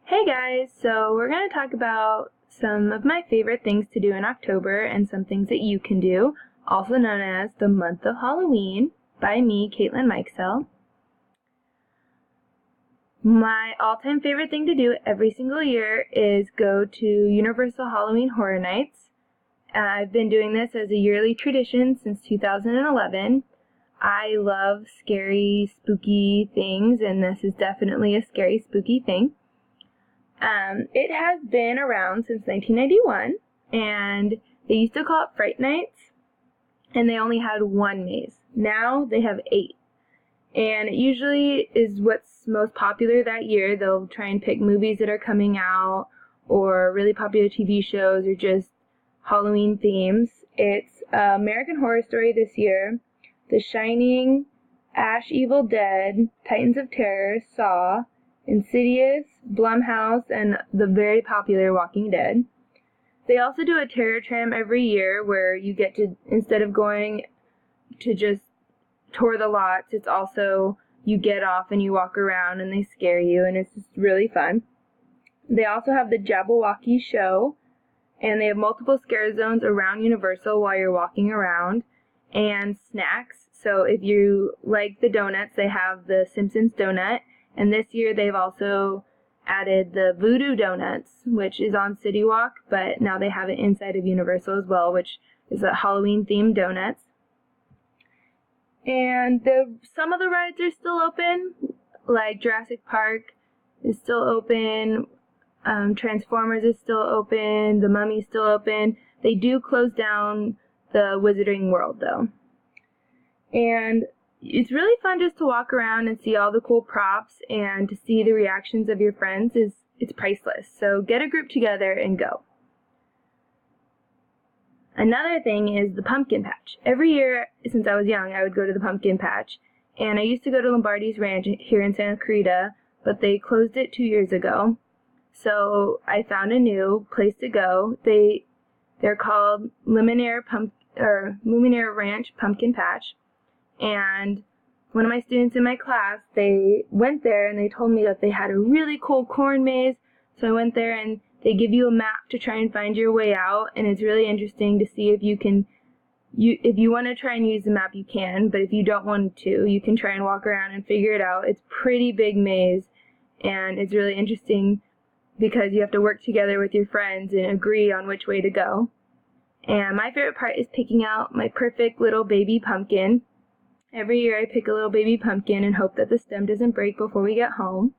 Hey guys, so we're going to talk about some of my favorite things to do in October and some things that you can do, also known as the month of Halloween, by me, Caitlin Mikesell. My all-time favorite thing to do every single year is go to Universal Halloween Horror Nights. I've been doing this as a yearly tradition since 2011. I love scary, spooky things, and this is definitely a scary, spooky thing. It has been around since 1991, and they used to call it Fright Nights, and they only had one maze. Now they have 8, and it usually is what's most popular that year. They'll try and pick movies that are coming out, or really popular TV shows, or just Halloween themes. It's American Horror Story this year, The Shining, Ash Evil Dead, Titans of Terror, Saw, Insidious, Blumhouse, and the very popular Walking Dead. They also do a terror tram every year where you get to, instead of going to just tour the lots, it's also you get off and you walk around and they scare you, and it's just really fun. They also have the Jabberwocky Show, and they have multiple scare zones around Universal while you're walking around, and snacks. So if you like the donuts, they have the Simpsons donut. And this year they've also added the Voodoo Donuts, which is on City Walk, but now they have it inside of Universal as well, which is a Halloween-themed donuts. And some of the rides are still open, like Jurassic Park is still open, Transformers is still open, The Mummy is still open. They do close down the Wizarding World, though. And it's really fun just to walk around and see all the cool props, and to see the reactions of your friends it's priceless. So get a group together and go. Another thing is the pumpkin patch. Every year since I was young, I would go to the pumpkin patch, and I used to go to Lombardi's Ranch here in Santa Clarita, but they closed it 2 years ago. So I found a new place to go. They're called Luminaire Ranch Pumpkin Patch. And one of my students in my class, they went there and they told me that they had a really cool corn maze. So I went there, and they give you a map to try and find your way out, and it's really interesting to see if if you want to try and use the map, you can, but if you don't want to, you can try and walk around and figure it out. It's a pretty big maze, and it's really interesting because you have to work together with your friends and agree on which way to go. And my favorite part is picking out my perfect little baby pumpkin. Every year I pick a little baby pumpkin and hope that the stem doesn't break before we get home.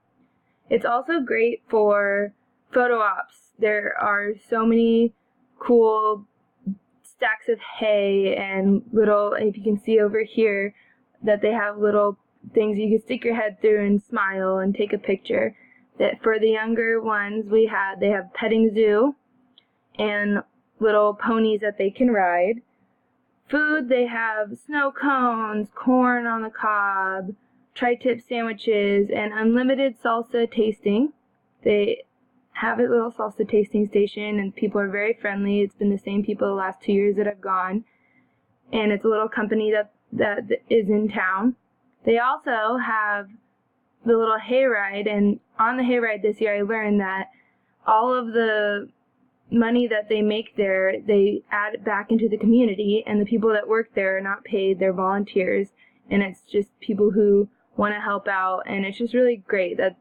It's also great for photo ops. There are so many cool stacks of hay and if you can see over here, that they have little things you can stick your head through and smile and take a picture. That for the younger ones, they have petting zoo and little ponies that they can ride. Food, they have snow cones, corn on the cob, tri-tip sandwiches, and unlimited salsa tasting. They have a little salsa tasting station, and people are very friendly. It's been the same people the last 2 years that I've gone. And it's a little company that is in town. They also have the little hayride, and on the hayride this year I learned that all of the money that they make there, they add it back into the community, and the people that work there are not paid, they're volunteers, and it's just people who want to help out, and it's just really great that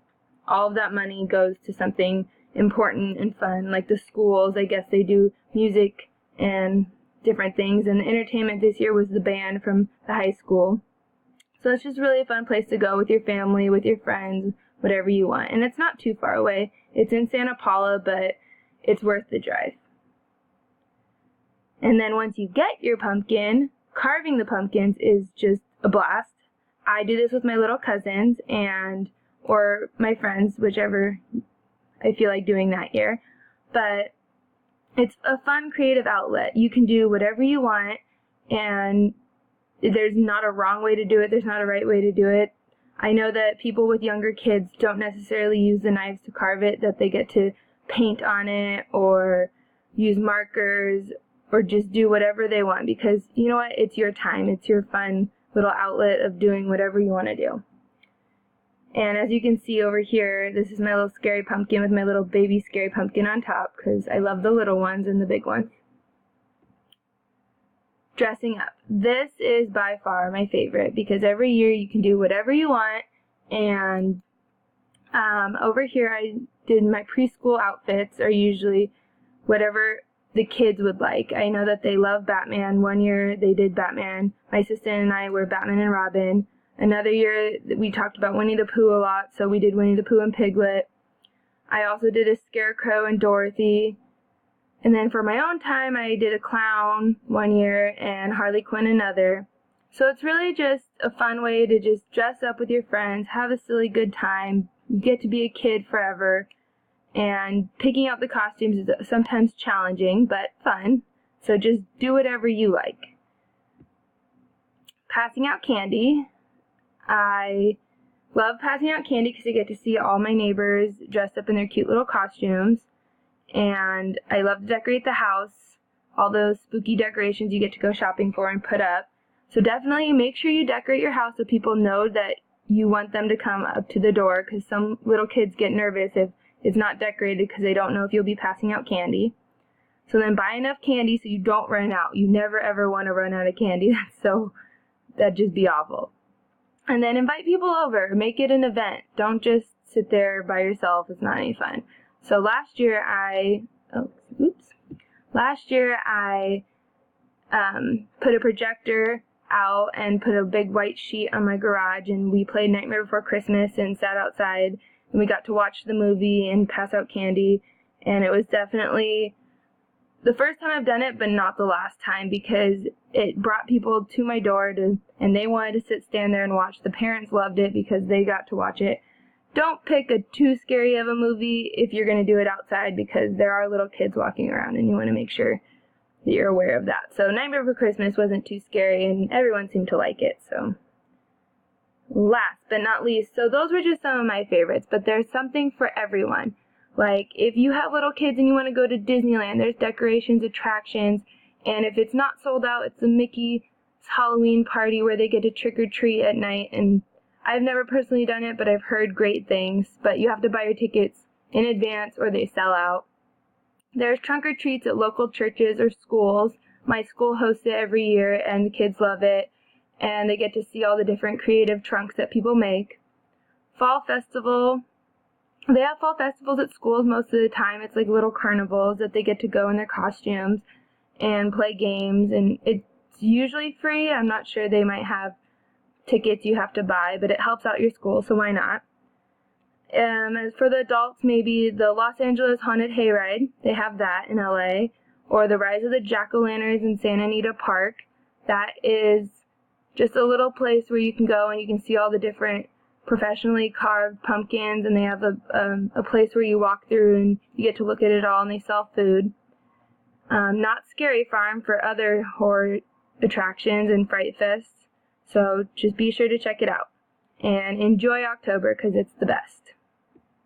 all of that money goes to something important and fun, like the schools. I guess they do music and different things, and the entertainment this year was the band from the high school. So it's just really a fun place to go with your family, with your friends, whatever you want, and it's not too far away. It's in Santa Paula, but it's worth the drive. And then once you get your pumpkin, carving the pumpkins is just a blast. I do this with my little cousins or my friends, whichever I feel like doing that year. But it's a fun creative outlet. You can do whatever you want, and there's not a wrong way to do it. There's not a right way to do it. I know that people with younger kids don't necessarily use the knives to carve it, that they get to paint on it or use markers or just do whatever they want, because you know what, it's your time, it's your fun little outlet of doing whatever you want to do. And as you can see over here, this is my little scary pumpkin with my little baby scary pumpkin on top, because I love the little ones and the big ones. Dressing up. This is by far my favorite, because every year you can do whatever you want. And over here I did my preschool outfits are usually whatever the kids would like. I know that they love Batman. One year they did Batman. My assistant and I were Batman and Robin. Another year we talked about Winnie the Pooh a lot, so we did Winnie the Pooh and Piglet. I also did a Scarecrow and Dorothy. And then for my own time, I did a clown one year and Harley Quinn another. So it's really just a fun way to just dress up with your friends, have a silly good time. You get to be a kid forever. And picking out the costumes is sometimes challenging, but fun. So just do whatever you like. Passing out candy. I love passing out candy because I get to see all my neighbors dressed up in their cute little costumes. And I love to decorate the house. All those spooky decorations you get to go shopping for and put up. So definitely make sure you decorate your house so people know that you want them to come up to the door, because some little kids get nervous if it's not decorated because they don't know if you'll be passing out candy. So then buy enough candy so you don't run out. You never ever want to run out of candy. That'd just be awful. And then invite people over. Make it an event. Don't just sit there by yourself. It's not any fun. So last year I put a projector out and put a big white sheet on my garage, and we played Nightmare Before Christmas and sat outside, and we got to watch the movie and pass out candy. And it was definitely the first time I've done it, but not the last time, because it brought people to my door and they wanted to stand there and watch. The parents loved it because they got to watch it. Don't pick a too scary of a movie if you're going to do it outside, because there are little kids walking around and you want to make sure that you're aware of that. So Nightmare Before Christmas wasn't too scary and everyone seemed to like it. So last but not least, so those were just some of my favorites, but there's something for everyone. Like if you have little kids and you want to go to Disneyland, there's decorations, attractions, and if it's not sold out, it's a Mickey's Halloween party where they get to trick or treat at night. And I've never personally done it, but I've heard great things. But you have to buy your tickets in advance or they sell out. There's trunk or treats at local churches or schools. My school hosts it every year and the kids love it. And they get to see all the different creative trunks that people make. Fall festival. They have fall festivals at schools most of the time. It's like little carnivals that they get to go in their costumes and play games. And it's usually free. I'm not sure, they might have tickets you have to buy, but it helps out your school, so why not? As for the adults, maybe the Los Angeles Haunted Hayride, they have that in LA, or the Rise of the Jack-O-Lanterns in Santa Anita Park. That is just a little place where you can go and you can see all the different professionally carved pumpkins, and they have a place where you walk through and you get to look at it all, and they sell food. Not Scary Farm for other horror attractions and Fright Fest. So just be sure to check it out. And enjoy October because it's the best.